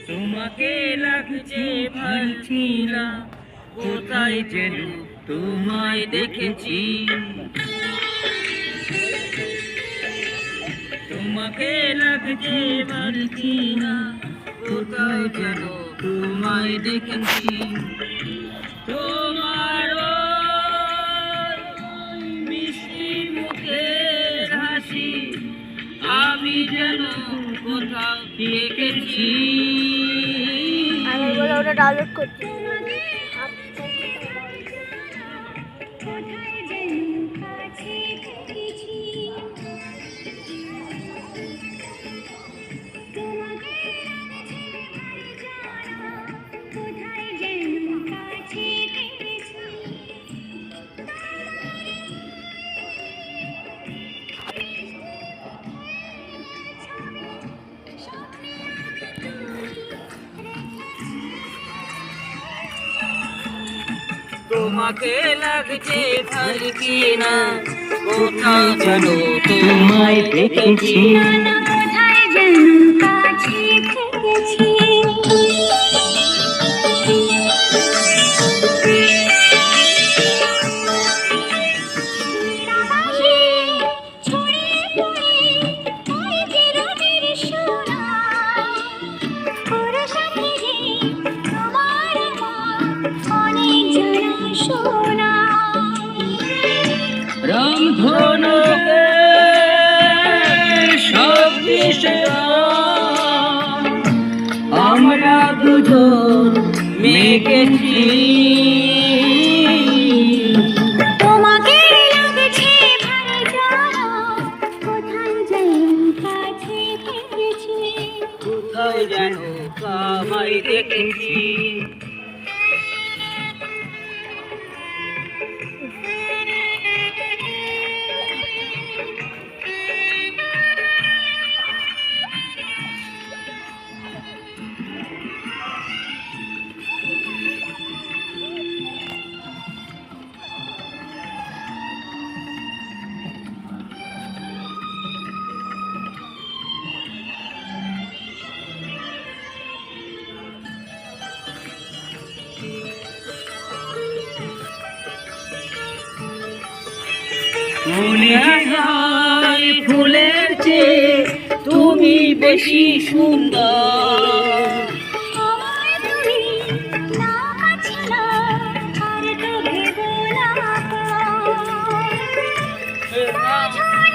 তোমাকে লাগছে ভালছি না, কোথায় যেন তোমায় দেখেছি। তোমাকে লাগছে ভালছি না, কোথায় যেন তোমায় দেখেছি। তোমার মিষ্টি মুখের হাসি আমি যেন কোথাও দেখেছি। আমি বলে ওটা ডাউনলোড করছি। তোমাকে লাগছে ভালছি না, কোথায় যেন তোমায় দেখেছি। কোথায় যেন কাছে থেকেছি। রামধনুকে সব আমরা দুজন মেখেছি। তোমাকে লাগছে ভালো, কোথায় যেন কাছে থেকেছি। কোথায় যেন তোমায় দেখেছি। মনে হয় ফুলের চেয়ে তুমি বেশি সুন্দর। না